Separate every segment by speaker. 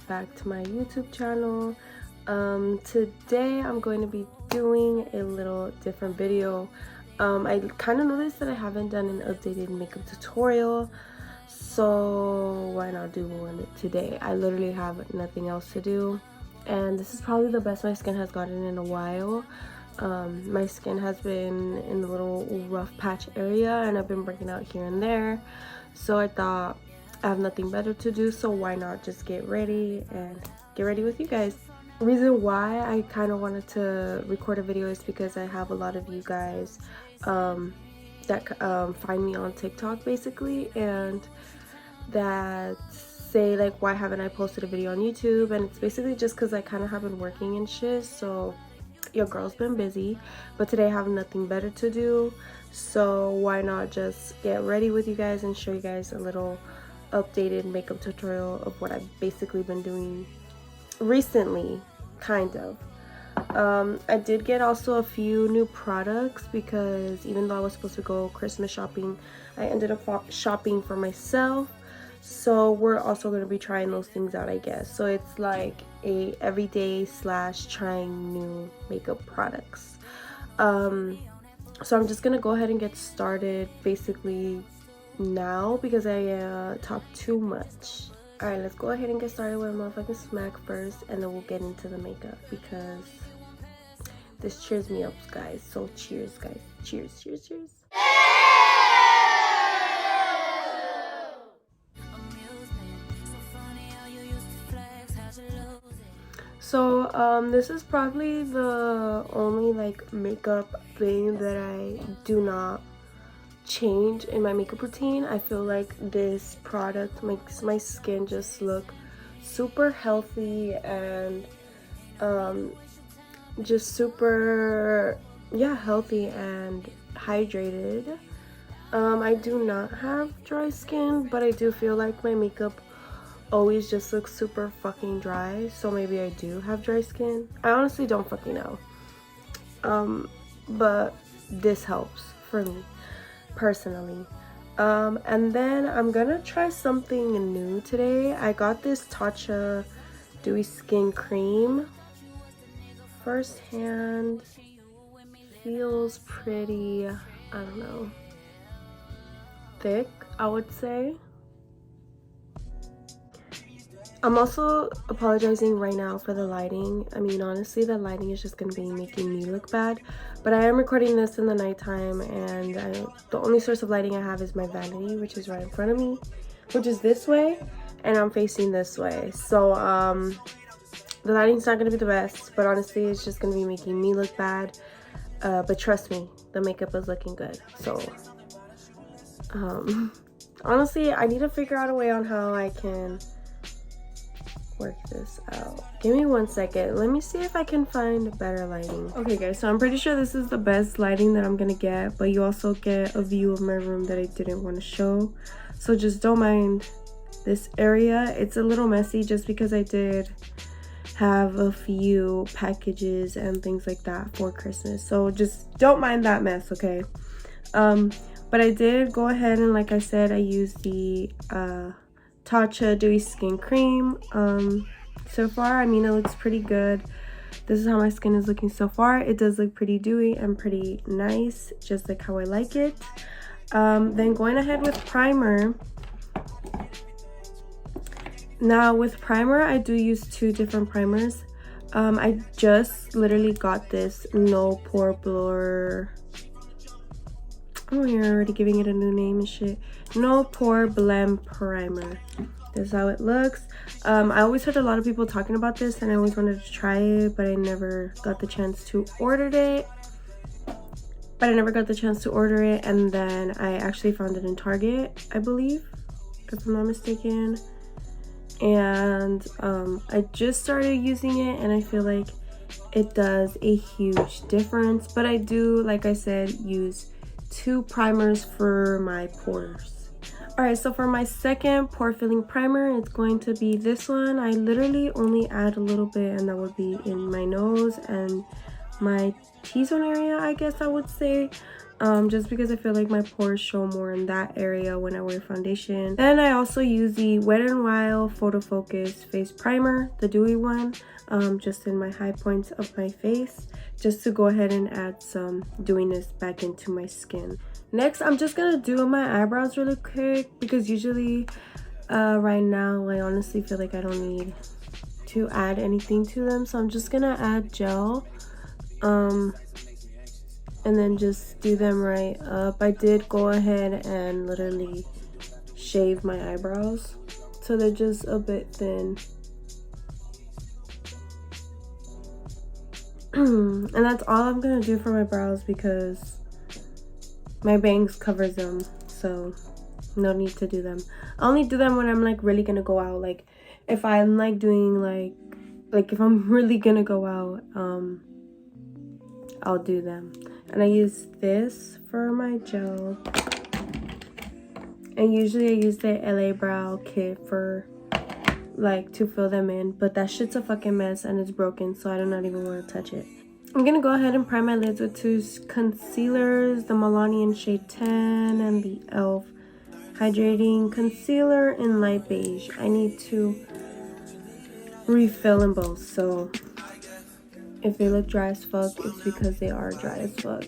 Speaker 1: back to my YouTube channel. Today I'm going to be doing a little different video. I kind of noticed that I haven't done an updated makeup tutorial, so why not do one today? I literally have nothing else to do, and this is probably the best my skin has gotten in a while. My skin has been in a little rough patch area and I've been breaking out here and there, so I thought I have nothing better to do, so why not just get ready with you guys. The reason why I kind of wanted to record a video is because I have a lot of you guys that find me on TikTok basically, and that say like, why haven't I posted a video on YouTube? And it's basically just because I kind of have been working and shit, so your girl's been busy, but today I have nothing better to do, so why not just get ready with you guys and show you guys a little updated makeup tutorial of what I've basically been doing recently, kind of. I did get also a few new products because even though I was supposed to go Christmas shopping, I ended up shopping for myself, so we're also going to be trying those things out, I guess. So it's like a everyday slash trying new makeup products. So I'm just gonna go ahead and get started basically now because I talk too much. All right, let's go ahead and get started with a motherfucking smack first, and then we'll get into the makeup because this cheers me up, guys. So cheers, guys. Cheers, cheers, cheers. So this is probably the only like makeup thing that I do not change in my makeup routine. I feel like this product makes my skin just look super healthy and just super healthy and hydrated. I do not have dry skin, but I do feel like my makeup always just looks super fucking dry, so maybe I do have dry skin. I honestly don't fucking know, but this helps for me personally. And then I'm gonna try something new today. I got this Tatcha dewy skin cream firsthand. Feels pretty, I don't know, thick, I would say. I'm also apologizing right now for the lighting. I mean, honestly, the lighting is just going to be making me look bad. But I am recording this in the nighttime, and the only source of lighting I have is my vanity, which is right in front of me, which is this way, and I'm facing this way. So, the lighting's not going to be the best, but honestly, it's just going to be making me look bad. But trust me, the makeup is looking good. So, honestly, I need to figure out a way on how I can work this out. Give me 1 second. Let me see if I can find better lighting. Okay guys, so I'm pretty sure this is the best lighting that I'm gonna get, but you also get a view of my room that I didn't want to show, so just don't mind this area. It's a little messy just because I did have a few packages and things like that for Christmas, so just don't mind that mess, okay? But I did go ahead and, like I said, I used the Tatcha dewy skin cream. So far, I mean, it looks pretty good. This is how my skin is looking so far. It does look pretty dewy and pretty nice, just like how I like it. Then going ahead with primer. Now with primer, I do use two different primers. I just literally got this no pore blur. Oh, you're already giving it a new name and shit. No pore blend primer. This is how it looks. I always heard a lot of people talking about this, and I always wanted to try it, but I never got the chance to order it. And then I actually found it in Target, I believe, if I'm not mistaken. And I just started using it, and I feel like it does a huge difference. But I do, like I said, use two primers for my pores. All right, so for my second pore filling primer, it's going to be this one. I literally only add a little bit, and that would be in my nose and my T-zone area, I guess I would say. Just because I feel like my pores show more in that area when I wear foundation. Then I also use the Wet n Wild Photo Focus Face Primer, the dewy one, just in my high points of my face, just to go ahead and add some dewiness back into my skin. Next, I'm just gonna do my eyebrows really quick because usually right now I honestly feel like I don't need to add anything to them, so I'm just gonna add gel and then just do them right up. I did go ahead and literally shave my eyebrows so they're just a bit thin. And that's all I'm gonna do for my brows because my bangs covers them, so no need to do them. I only do them when I'm like really gonna go out, like if I'm like doing like if I'm really gonna go out, I'll do them. And I use this for my gel, and usually I use the LA Brow kit for like to fill them in, but that shit's a fucking mess and it's broken, so I do not even want to touch it. I'm gonna go ahead and prime my lids with two concealers, the Milani in shade 10 and the ELF hydrating concealer in light beige. I need to refill in both, so if they look dry as fuck, it's because they are dry as fuck.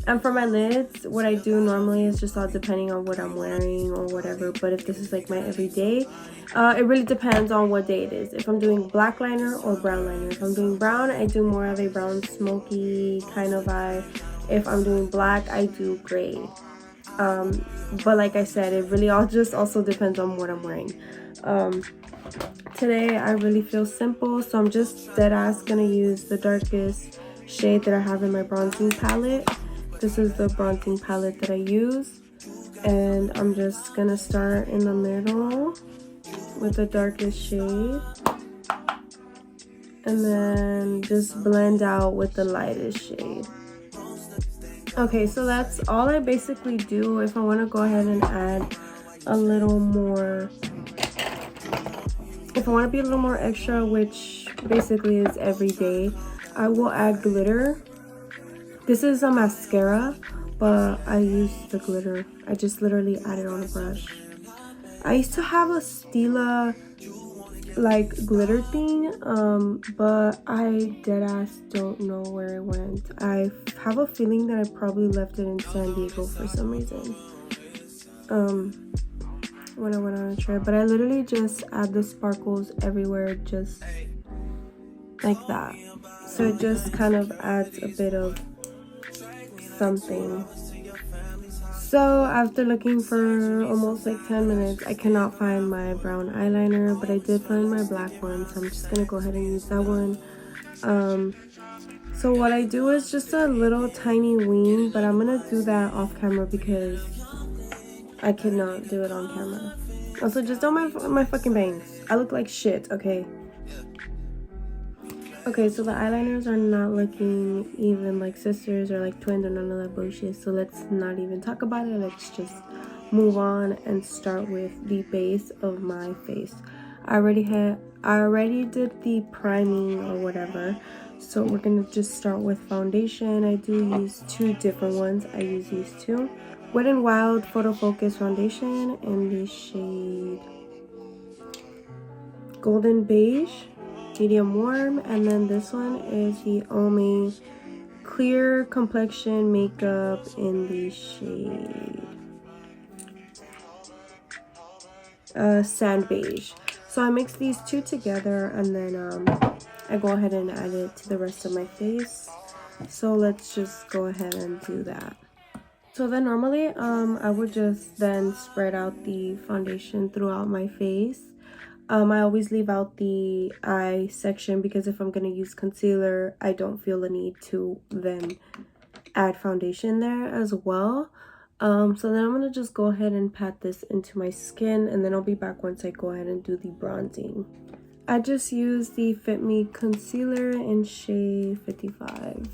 Speaker 1: And for my lids, what I do normally is just all depending on what I'm wearing or whatever. But if this is like my everyday, it really depends on what day it is. If I'm doing black liner or brown liner. If I'm doing brown, I do more of a brown smoky kind of eye. If I'm doing black, I do gray. But like I said, it really all just also depends on what I'm wearing. Today I really feel simple, so I'm just dead ass gonna use the darkest shade that I have in my bronzing palette. This is the bronzing palette that I use, and I'm just gonna start in the middle with the darkest shade and then just blend out with the lightest shade. Okay, so that's all I basically do. If I want to go ahead and add a little more, if I want to be a little more extra, which basically is every day, I will add glitter. This is a mascara, but I use the glitter. I just literally add it on a brush. I used to have a Stila like glitter thing, but I deadass don't know where it went. I have a feeling that I probably left it in San Diego for some reason when I went on a trip. But I literally just add the sparkles everywhere, just like that, so it just kind of adds a bit of something. So after looking for almost like 10 minutes, I cannot find my brown eyeliner, but I did find my black one, so I'm just gonna go ahead and use that one. So what I do is just a little tiny wing, but I'm gonna do that off camera because I cannot do it on camera. Also, just don't my fucking bangs. I look like shit, okay? Okay, so the eyeliners are not looking even like sisters or like twins or none of that bullshit, so let's not even talk about it. Let's just move on and start with the base of my face. I already did the priming or whatever, so we're gonna just start with foundation. I do use two different ones. I use these two. Wet n Wild Photo Focus Foundation in the shade Golden Beige, medium warm, and then this one is the Omi Clear Complexion Makeup in the shade Sand Beige. So I mix these two together, and then I go ahead and add it to the rest of my face. So let's just go ahead and do that. So then normally I would just then spread out the foundation throughout my face. I always leave out the eye section because if I'm going to use concealer, I don't feel the need to then add foundation there as well. So then I'm going to just go ahead and pat this into my skin, and then I'll be back once I go ahead and do the bronzing. I just use the Fit Me concealer in shade 55.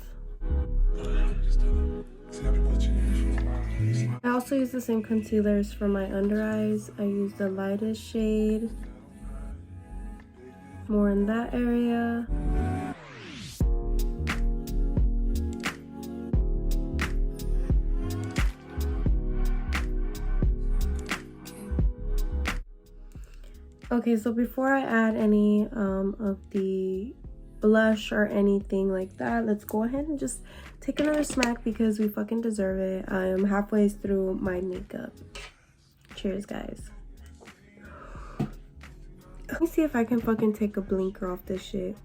Speaker 1: I also use the same concealers for my under eyes. I use the lightest shade, more in that area. Okay, so before I add any of the blush or anything like that, let's go ahead and just take another smack because we fucking deserve it. I am halfway through my makeup. Cheers, guys. Let me see if I can fucking take a blinker off this shit.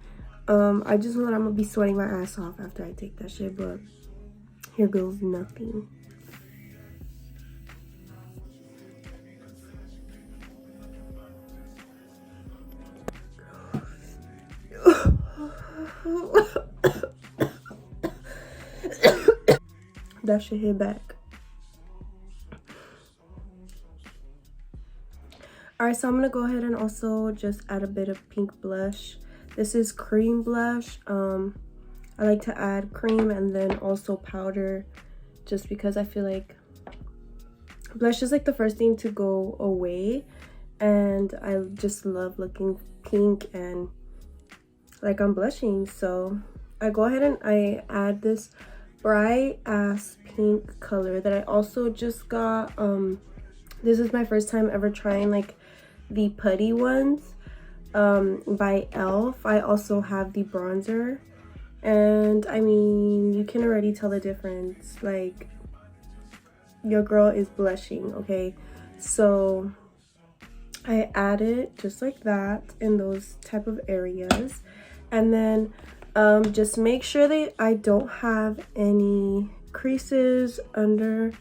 Speaker 1: I just know that I'm gonna be sweating my ass off after I take that shit, but here goes nothing. That shit hit back. Alright, so I'm gonna go ahead and also just add a bit of pink blush. This is cream blush. I like to add cream and then also powder, just because I feel like blush is like the first thing to go away, and I just love looking pink and like I'm blushing. So I go ahead and I add this bright ass pink color that I also just got. This is my first time ever trying like the putty ones by elf. I also have the bronzer, and I mean, you can already tell the difference. Like, your girl is blushing, okay? So I add it just like that in those type of areas, and then just make sure that I don't have any creases under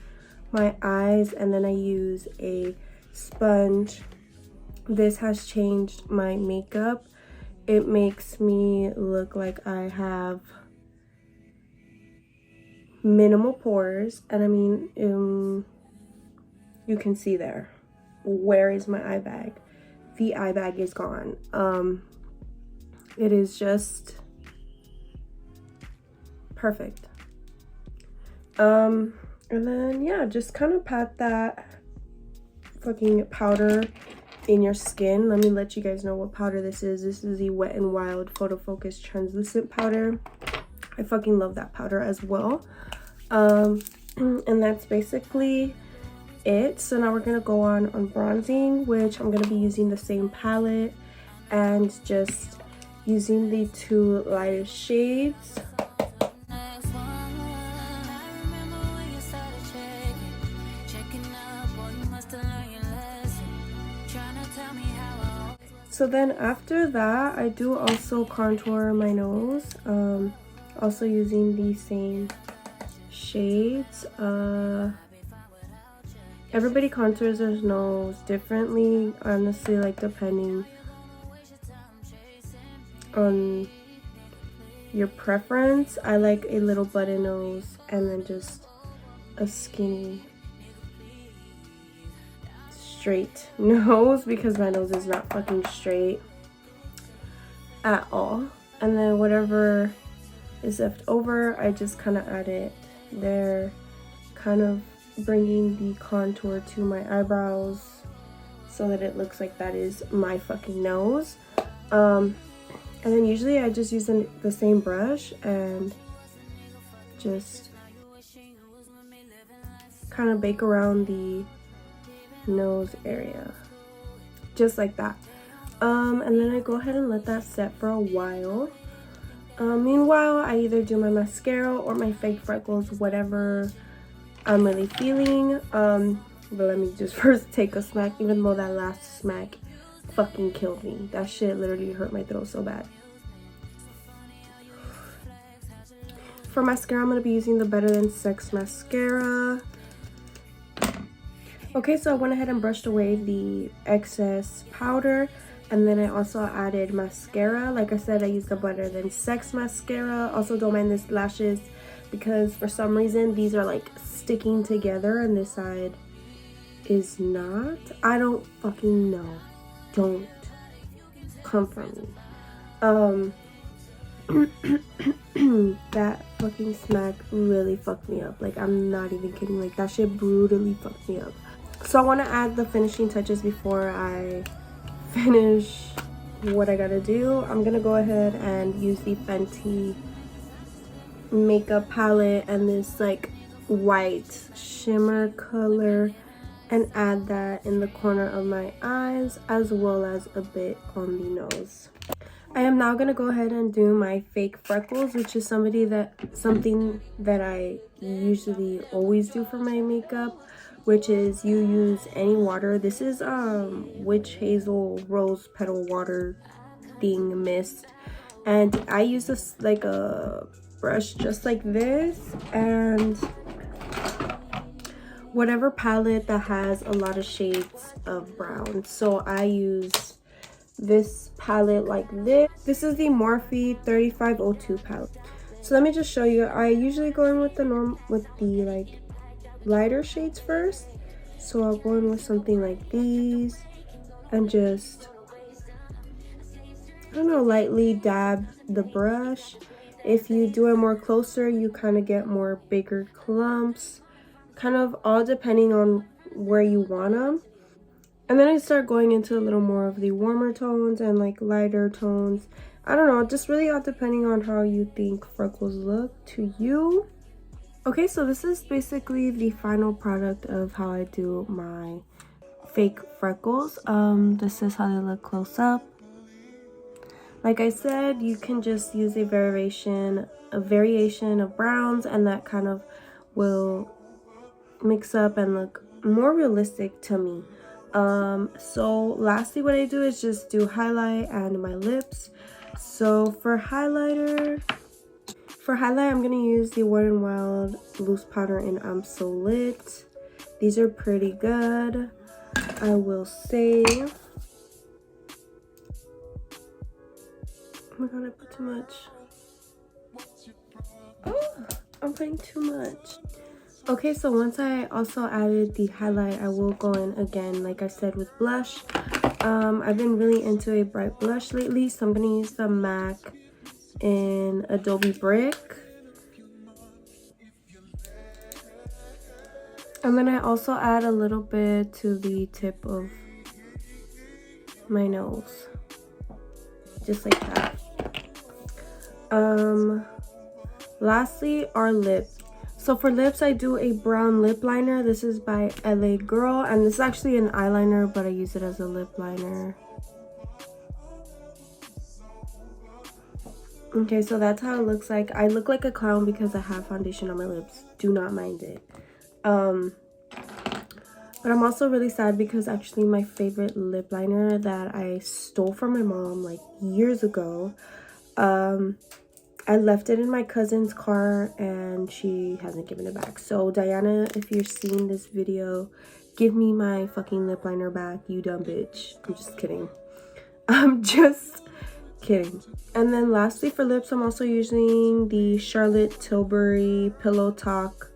Speaker 1: my eyes, and then I use a sponge. This has changed my makeup. It makes me look like I have minimal pores, and I mean, you can see there. Where is my eye bag? The eye bag is gone. It is just perfect. And then yeah, just kind of pat that fucking powder in your skin. Let me let you guys know what powder this is. This is the Wet n Wild Photo Focus Translucent Powder. I fucking love that powder as well. And that's basically it. So now we're gonna go on bronzing, which I'm gonna be using the same palette and just using the two lightest shades. So then after that, I do also contour my nose, also using the same shades. Everybody contours their nose differently, honestly, like depending on your preference. I like a little button nose and then just a skinny straight nose, because my nose is not fucking straight at all. And then whatever is left over, I just kind of add it there, kind of bringing the contour to my eyebrows so that it looks like that is my fucking nose. And then usually I just use the same brush and just kind of bake around the nose area just like that. And then I go ahead and let that set for a while. Meanwhile, I either do my mascara or my fake freckles, whatever I'm really feeling. But let me just first take a smack, even though that last smack fucking killed me. That shit literally hurt my throat so bad. For mascara, I'm going to be using the Better Than Sex mascara. Okay, so I went ahead and brushed away the excess powder, and then I also added mascara. Like I said, I used the Better Than Sex mascara. Also, don't mind this lashes, because for some reason these are like sticking together and this side is not. I don't fucking know. Don't come for me. That fucking smack really fucked me up. Like, I'm not even kidding. Like, that shit brutally fucked me up. So I want to add the finishing touches before I finish what I gotta do. I'm gonna go ahead and use the Fenty makeup palette and this like white shimmer color and add that in the corner of my eyes as well as a bit on the nose. I am now going to go ahead and do my fake freckles, which is something that I usually always do for my makeup, which is you use any water. This is witch hazel rose petal water thing mist, and I use this like a brush just like this, and whatever palette that has a lot of shades of brown. So I use this palette like this. This is the Morphe 3502 palette. So let me just show you. I usually go in with the like lighter shades first. So I'll go in with something like these and just, I don't know, lightly dab the brush. If you do it more closer, you kind of get more bigger clumps, kind of all depending on where you want them. And then I start going into a little more of the warmer tones and like lighter tones. I don't know, just really all depending on how you think freckles look to you. Okay, so this is basically the final product of how I do my fake freckles. This is how they look close up. Like I said, you can just use a variation of browns, and that kind of will mix up and look more realistic to me. So lastly, what I do is just do highlight and my lips. So for highlight, I'm gonna use the Wet n Wild loose powder in I'm So Lit. These are pretty good, I will say. Oh my god, I put too much. Oh, I'm putting too much. Okay, so once I also added the highlight, I will go in again, like I said, with blush. I've been really into a bright blush lately, so I'm going to use the MAC in Adobe Brick. And then I also add a little bit to the tip of my nose, just like that. Lastly, our lips. So for lips, I do a brown lip liner. This is by LA Girl, and this is actually an eyeliner, but I use it as a lip liner. Okay, so that's how it looks like. I look like a clown because I have foundation on my lips. Do not mind it. But I'm also really sad because actually my favorite lip liner that I stole from my mom like years ago, I left it in my cousin's car and she hasn't given it back. So Diana, if you're seeing this video, give me my fucking lip liner back, you dumb bitch. I'm just kidding. I'm just kidding. And then lastly for lips, I'm also using the Charlotte Tilbury Pillow Talk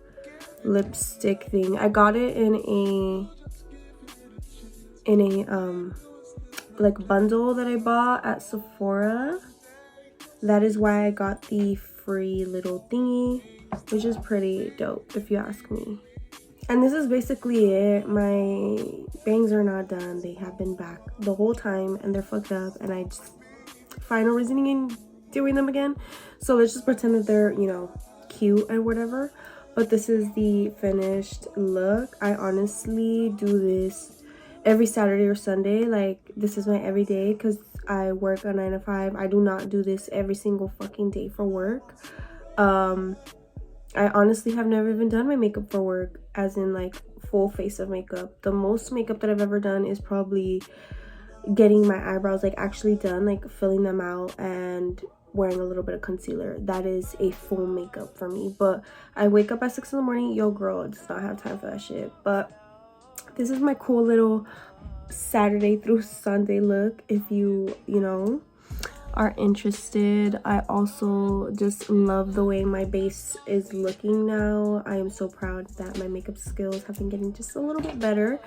Speaker 1: lipstick thing. I got it in a like bundle that I bought at Sephora. That is why I got the free little thingy, which is pretty dope if you ask me. And this is basically it. My bangs are not done. They have been back the whole time and they're fucked up, and I just find no reasoning in doing them again. So let's just pretend that they're, you know, cute and whatever. But this is the finished look. I honestly do this every Saturday or Sunday. Like, this is my everyday because I work a 9 to 5. I do not do this every single fucking day for work. I honestly have never even done my makeup for work, as in like full face of makeup. The most makeup that I've ever done is probably getting my eyebrows like actually done, like filling them out and wearing a little bit of concealer. That is a full makeup for me. But I wake up at 6 in the morning. Yo, girl, does not have time for that shit. But this is my cool little Saturday through Sunday look if you know, are interested. I also just love the way my base is looking now. I am so proud that my makeup skills have been getting just a little bit better.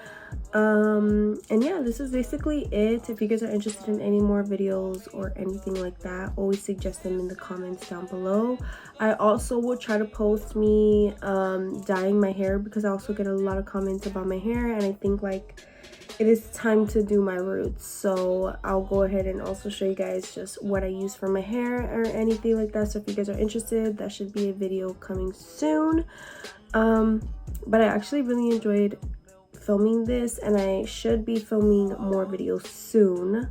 Speaker 1: And yeah, this is basically it. If you guys are interested in any more videos or anything like that, always suggest them in the comments down below. I also will try to post me dyeing my hair, because I also get a lot of comments about my hair, and I think like it is time to do my roots. So I'll go ahead and also show you guys just what I use for my hair or anything like that. So if you guys are interested, that should be a video coming soon. But I actually really enjoyed filming this, and I should be filming more videos soon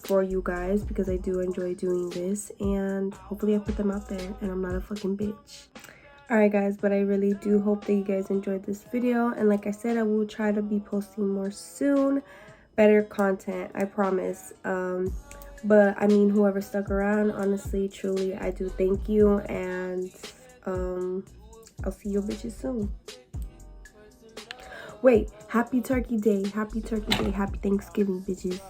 Speaker 1: for you guys, because I do enjoy doing this, and hopefully I put them out there and I'm not a fucking bitch. Alright guys, but I really do hope that you guys enjoyed this video, and like I said, I will try to be posting more soon, better content, I promise. But I mean, whoever stuck around, honestly, truly, I do thank you, and I'll see you bitches soon. Wait, happy turkey day, happy Thanksgiving, bitches.